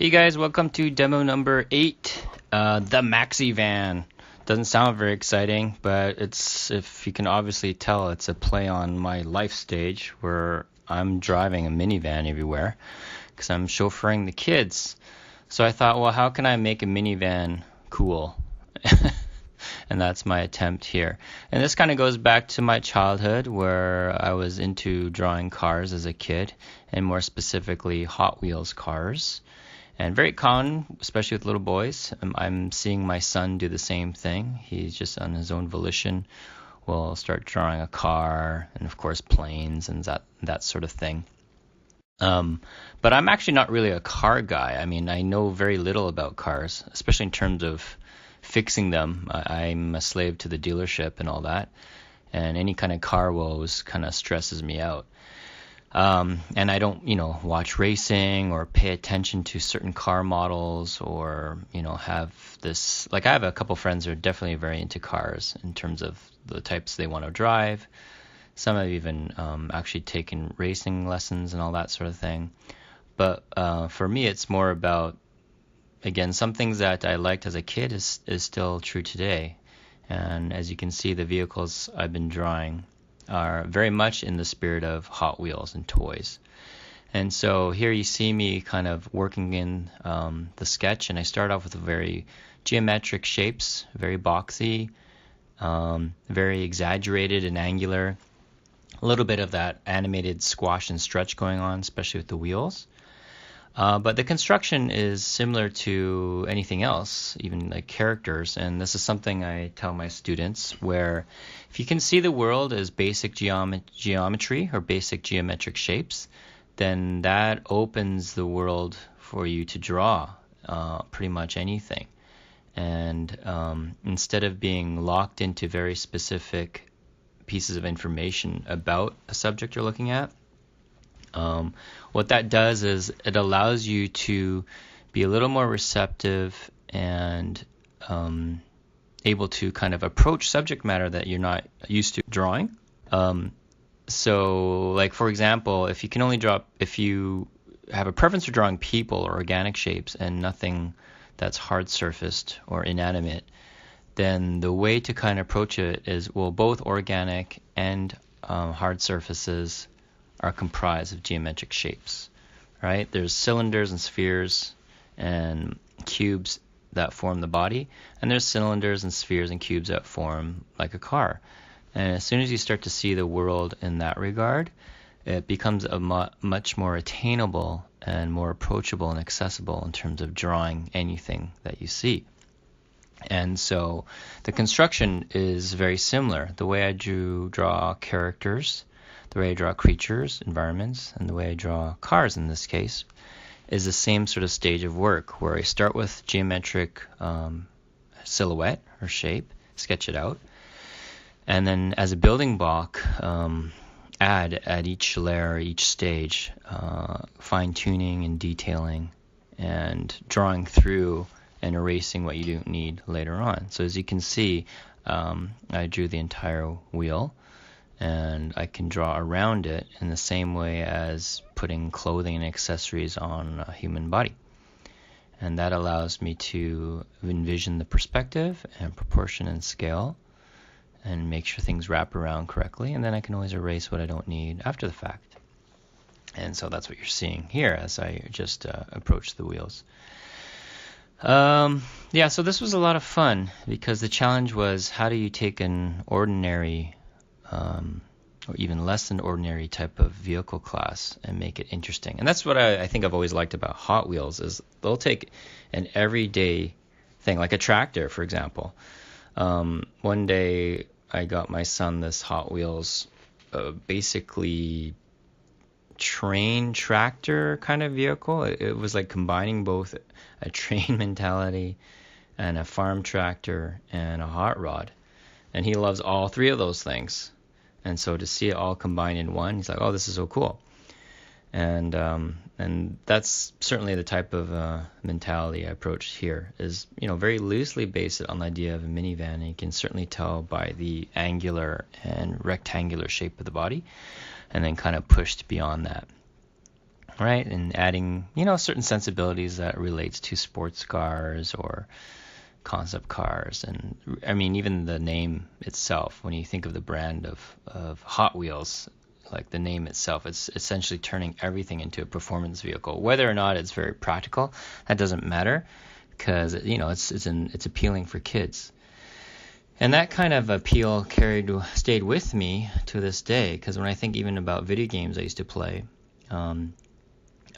Hey guys, welcome to demo number 8, the Maxi-Van. Doesn't sound very exciting, but if you can obviously tell, it's a play on my life stage where I'm driving a minivan everywhere because I'm chauffeuring the kids. So I thought, well, how can I make a minivan cool? And that's my attempt here. And this kind of goes back to my childhood where I was into drawing cars as a kid, and more specifically Hot Wheels cars. And very common, especially with little boys. I'm seeing my son do the same thing. He's just on his own volition will start drawing a car and, of course, planes and that sort of thing. But I'm actually not really a car guy. I mean, I know very little about cars, especially in terms of fixing them. I'm a slave to the dealership and all that. And any kind of car woes kind of stresses me out. And I don't, watch racing or pay attention to certain car models or, have this, like I have a couple friends who are definitely very into cars in terms of the types they want to drive. Some have even actually taken racing lessons and all that sort of thing. But for me, it's more about, again, some things that I liked as a kid is still true today. And as you can see, the vehicles I've been drawing are very much in the spirit of Hot Wheels and toys. And so here you see me kind of working in the sketch, and I start off with very geometric shapes, very boxy, very exaggerated and angular, a little bit of that animated squash and stretch going on, especially with the wheels. But the construction is similar to anything else, even like characters. And this is something I tell my students, where if you can see the world as basic geometry or basic geometric shapes, then that opens the world for you to draw pretty much anything. And instead of being locked into very specific pieces of information about a subject you're looking at, what that does is it allows you to be a little more receptive and able to kind of approach subject matter that you're not used to drawing. So, like for example, if you have a preference for drawing people or organic shapes and nothing that's hard surfaced or inanimate, then the way to kind of approach it is, well, both organic and hard surfaces are comprised of geometric shapes, right? There's cylinders and spheres and cubes that form the body, and there's cylinders and spheres and cubes that form like a car. And as soon as you start to see the world in that regard, it becomes a much more attainable and more approachable and accessible in terms of drawing anything that you see. And so the construction is very similar. The way I draw characters, the way I draw creatures, environments, and the way I draw cars in this case is the same sort of stage of work where I start with geometric silhouette or shape, sketch it out, and then as a building block, add at each layer, each stage, fine-tuning and detailing and drawing through and erasing what you don't need later on. So as you can see, I drew the entire wheel, and I can draw around it in the same way as putting clothing and accessories on a human body. And that allows me to envision the perspective and proportion and scale and make sure things wrap around correctly, and then I can always erase what I don't need after the fact. And so that's what you're seeing here as I just approach the wheels. So this was a lot of fun because the challenge was, how do you take an ordinary or even less than ordinary type of vehicle class and make it interesting. And that's what I think I've always liked about Hot Wheels is they'll take an everyday thing, like a tractor, for example. One day I got my son this Hot Wheels basically train tractor kind of vehicle. It was like combining both a train mentality and a farm tractor and a hot rod. And he loves all three of those things. And so to see it all combined in one, he's like, oh, this is so cool. And that's certainly the type of mentality I approached here is, very loosely based on the idea of a minivan. And you can certainly tell by the angular and rectangular shape of the body, and then kind of pushed beyond that. right? And adding, certain sensibilities that relates to sports cars or concept cars. And I mean, even the name itself, when you think of the brand of Hot Wheels, like the name itself, it's essentially turning everything into a performance vehicle. Whether or not it's very practical, that doesn't matter, because it's appealing for kids. And that kind of appeal stayed with me to this day, because when I think even about video games I used to play,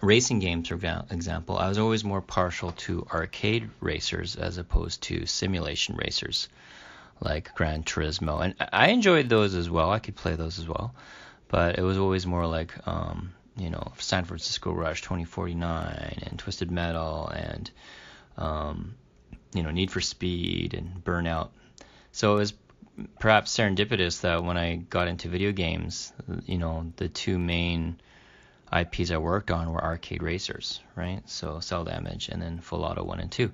racing games, for example, I was always more partial to arcade racers as opposed to simulation racers like Gran Turismo. And I enjoyed those as well. I could play those as well. But it was always more like, San Francisco Rush 2049 and Twisted Metal and, Need for Speed and Burnout. So it was perhaps serendipitous that when I got into video games, the two main IPs I worked on were arcade racers, right? So Cell Damage and then Full Auto 1 and 2.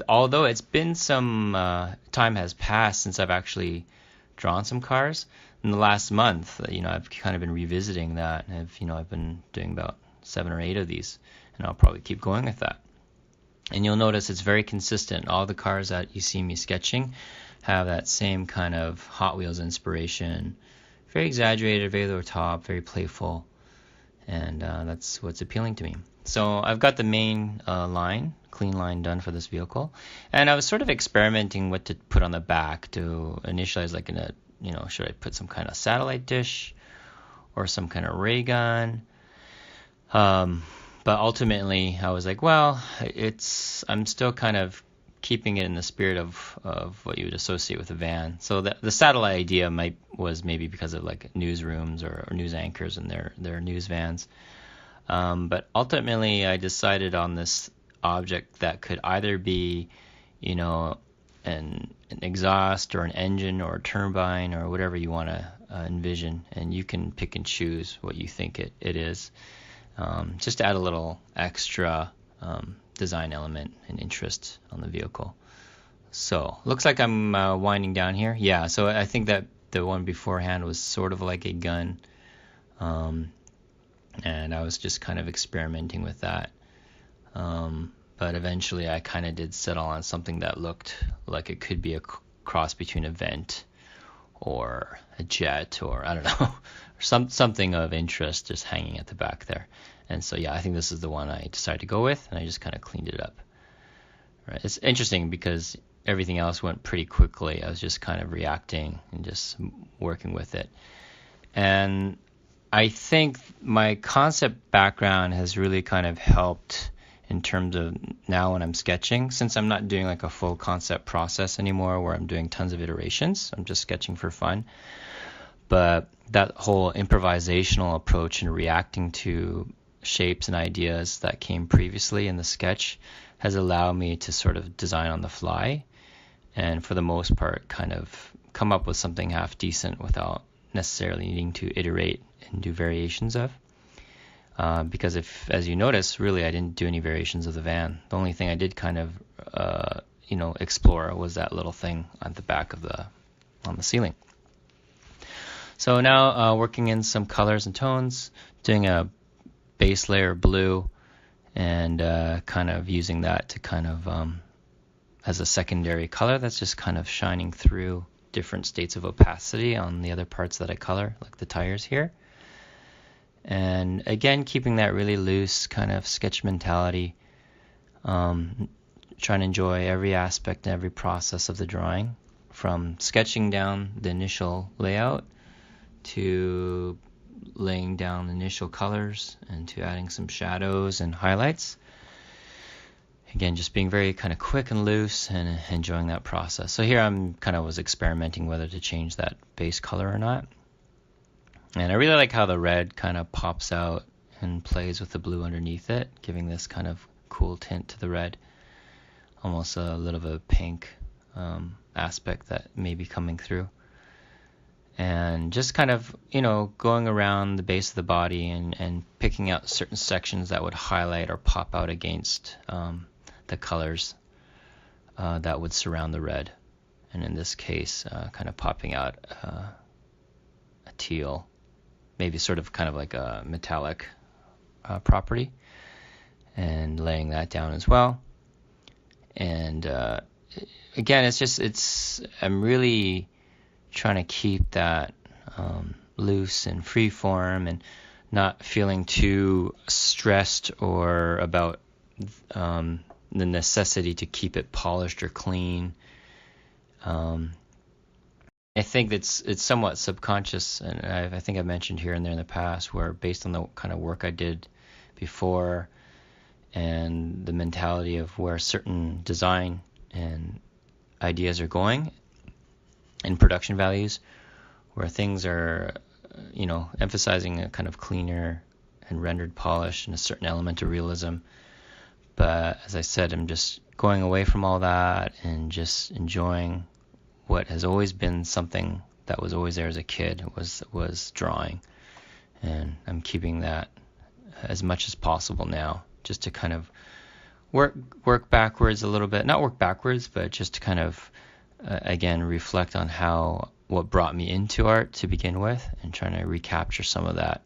Although it's been some time has passed since I've actually drawn some cars, in the last month, I've kind of been revisiting that. I've been doing about 7 or 8 of these, and I'll probably keep going with that. And you'll notice it's very consistent. All the cars that you see me sketching have that same kind of Hot Wheels inspiration. Very exaggerated, very over top, very playful, and that's what's appealing to me. So I've got the main clean line done for this vehicle, and I was sort of experimenting what to put on the back to initialize, like should I put some kind of satellite dish or some kind of ray gun? But ultimately I was like, well, I'm still kind of keeping it in the spirit of what you would associate with a van. So the satellite idea was maybe because of like newsrooms or news anchors and their news vans. But ultimately I decided on this object that could either be, an exhaust or an engine or a turbine or whatever you want to envision, and you can pick and choose what you think it is, just to add a little extra design element and interest on the vehicle. So looks like I'm winding down here. Yeah, so I think that the one beforehand was sort of like a gun, and I was just kind of experimenting with that. But eventually I kind of did settle on something that looked like it could be a cross between a vent or a jet, or I don't know, or something of interest just hanging at the back there. And so, yeah, I think this is the one I decided to go with, and I just kind of cleaned it up. Right. It's interesting because everything else went pretty quickly. I was just kind of reacting and just working with it. And I think my concept background has really kind of helped in terms of now when I'm sketching, since I'm not doing like a full concept process anymore where I'm doing tons of iterations. I'm just sketching for fun. But that whole improvisational approach and reacting to shapes and ideas that came previously in the sketch has allowed me to sort of design on the fly, and for the most part kind of come up with something half decent without necessarily needing to iterate and do variations of. Because as you notice, really I didn't do any variations of the van. The only thing I did kind of explore was that little thing on the back on the ceiling. So now working in some colors and tones, doing a base layer blue, and kind of using that to kind of as a secondary color that's just kind of shining through different states of opacity on the other parts that I color, like the tires here. And again, keeping that really loose kind of sketch mentality, trying to enjoy every aspect and every process of the drawing, from sketching down the initial layout to laying down initial colors and to adding some shadows and highlights. Again, just being very kind of quick and loose and enjoying that process. So here I'm kind of was experimenting whether to change that base color or not. And I really like how the red kind of pops out and plays with the blue underneath it, giving this kind of cool tint to the red. Almost a little bit of a pink aspect that may be coming through. And just kind of, going around the base of the body and picking out certain sections that would highlight or pop out against the colors that would surround the red. And in this case, kind of popping out a teal maybe sort of kind of like a metallic property, and laying that down as well. And again, I'm really trying to keep that loose and free form, and not feeling too stressed or about the necessity to keep it polished or clean. I think it's somewhat subconscious, and I think I've mentioned here and there in the past, where based on the kind of work I did before and the mentality of where certain design and ideas are going and production values, where things are, emphasizing a kind of cleaner and rendered polish and a certain element of realism. But as I said, I'm just going away from all that and just enjoying what has always been something that was always there as a kid, was drawing. And I'm keeping that as much as possible now, just to kind of work backwards a little bit. Not work backwards, but just to kind of, again, reflect on what brought me into art to begin with, and trying to recapture some of that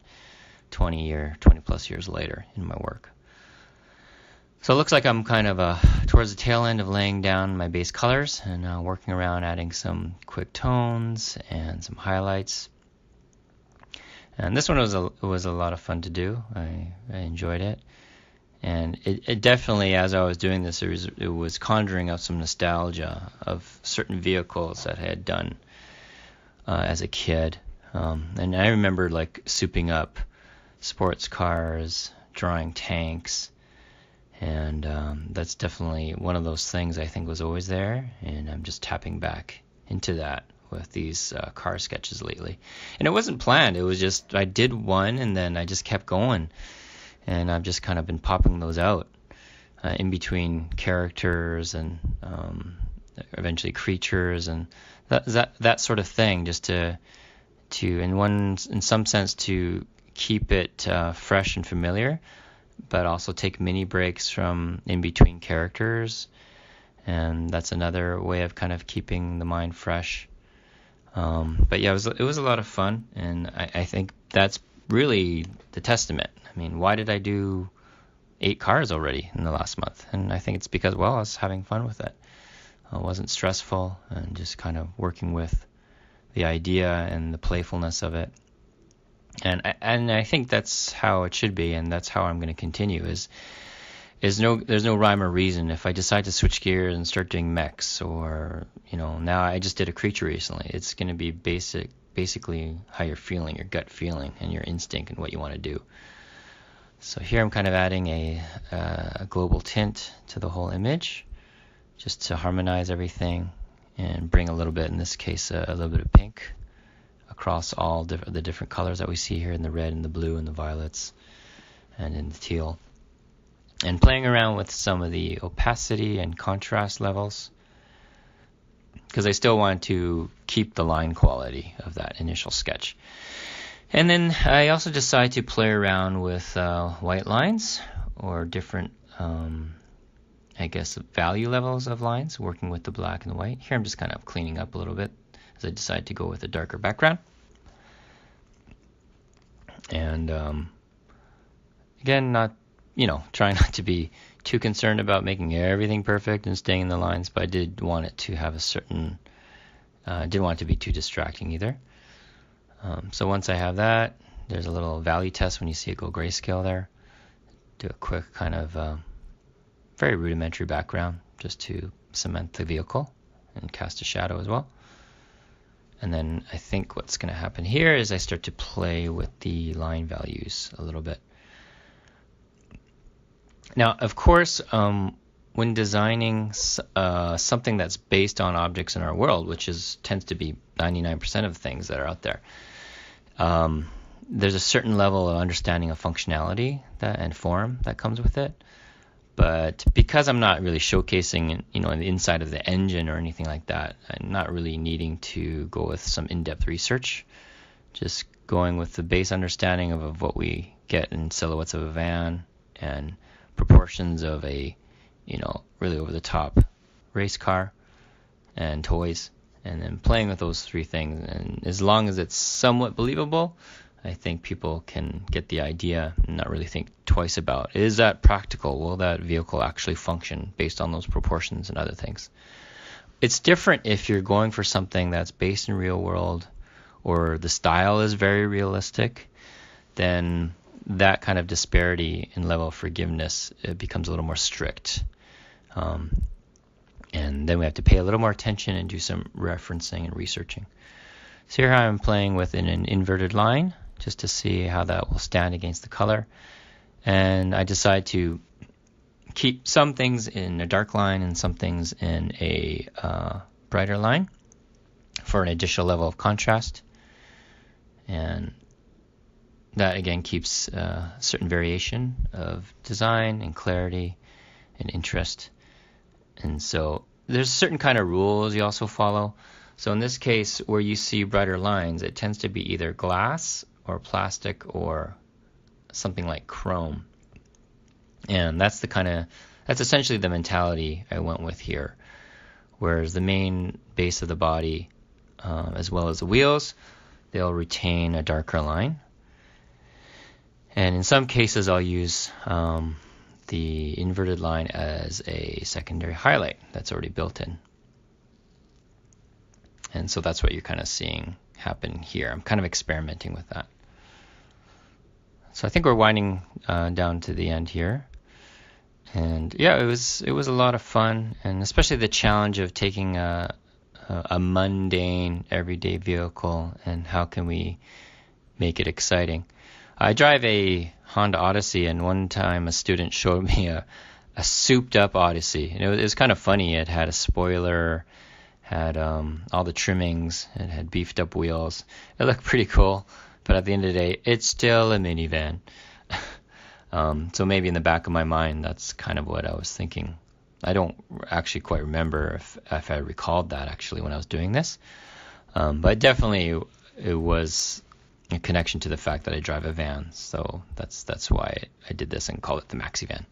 20 plus years later in my work. So it looks like I'm kind of towards the tail end of laying down my base colors, and working around adding some quick tones and some highlights. And this one was a lot of fun to do. I enjoyed it. And it definitely, as I was doing this, it was conjuring up some nostalgia of certain vehicles that I had done as a kid. And I remember like souping up sports cars, drawing tanks, and that's definitely one of those things I think was always there, and I'm just tapping back into that with these car sketches lately. And it wasn't planned. It was just I did one, and then I just kept going, and I've just kind of been popping those out in between characters and eventually creatures and that sort of thing, just to in some sense to keep it fresh and familiar, but also take mini breaks from in between characters. And that's another way of kind of keeping the mind fresh. But yeah, it was a lot of fun, and I think that's really the testament. I mean, why did I do 8 cars already in the last month? And I think it's because, well, I was having fun with it. It wasn't stressful, and just kind of working with the idea and the playfulness of it. And I think that's how it should be, and that's how I'm going to continue. There's no rhyme or reason. If I decide to switch gears and start doing mechs, or now I just did a creature recently, it's going to be basically how you're feeling, your gut feeling, and your instinct, and what you want to do. So here I'm kind of adding a global tint to the whole image, just to harmonize everything and bring a little bit, in this case, a little bit of pink across all the different colors that we see here, in the red and the blue and the violets and in the teal. And playing around with some of the opacity and contrast levels, because I still want to keep the line quality of that initial sketch. And then I also decided to play around with white lines, or different, value levels of lines, working with the black and the white. Here I'm just kind of cleaning up a little bit, as I decided to go with a darker background. And again, trying not to be too concerned about making everything perfect and staying in the lines, but I did want it to have a certain, didn't want it to be too distracting either. So once I have that, there's a little value test when you see it go grayscale there. Do a quick kind of very rudimentary background, just to cement the vehicle and cast a shadow as well. And then I think what's going to happen here is I start to play with the line values a little bit. Now, of course, when designing something that's based on objects in our world, which tends to be 99% of things that are out there, there's a certain level of understanding of functionality and form that comes with it. But because I'm not really showcasing, the inside of the engine or anything like that, I'm not really needing to go with some in-depth research. Just going with the base understanding of what we get in silhouettes of a van and proportions of a, really over-the-top race car and toys, and then playing with those 3 things. And as long as it's somewhat believable, I think people can get the idea and not really think twice about, is that practical? Will that vehicle actually function based on those proportions and other things? It's different if you're going for something that's based in real world or the style is very realistic, then that kind of disparity in level of forgiveness, it becomes a little more strict. And then we have to pay a little more attention and do some referencing and researching. So here I'm playing with an inverted line just to see how that will stand against the color. And I decide to keep some things in a dark line and some things in a brighter line for an additional level of contrast. And that again keeps a certain variation of design and clarity and interest. And so there's certain kind of rules you also follow. So in this case, where you see brighter lines, it tends to be either glass or plastic or something like chrome. And that's essentially the mentality I went with here. Whereas the main base of the body, as well as the wheels, they'll retain a darker line. And in some cases, I'll use the inverted line as a secondary highlight that's already built in. And so that's what you're kind of seeing happen here. I'm kind of experimenting with that. So I think we're winding down to the end here. And yeah, it was a lot of fun, and especially the challenge of taking a mundane, everyday vehicle and how can we make it exciting. I drive a Honda Odyssey, and one time a student showed me a souped-up Odyssey. And it was kind of funny. It had a spoiler, had all the trimmings, it had beefed-up wheels. It looked pretty cool, but at the end of the day, it's still a minivan. So maybe in the back of my mind, that's kind of what I was thinking. I don't actually quite remember if I recalled that actually when I was doing this. But definitely it was a connection to the fact that I drive a van. So that's why I did this and called it the Maxi-Van.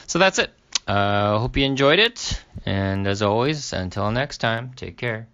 So that's it. Hope you enjoyed it. And as always, until next time, take care.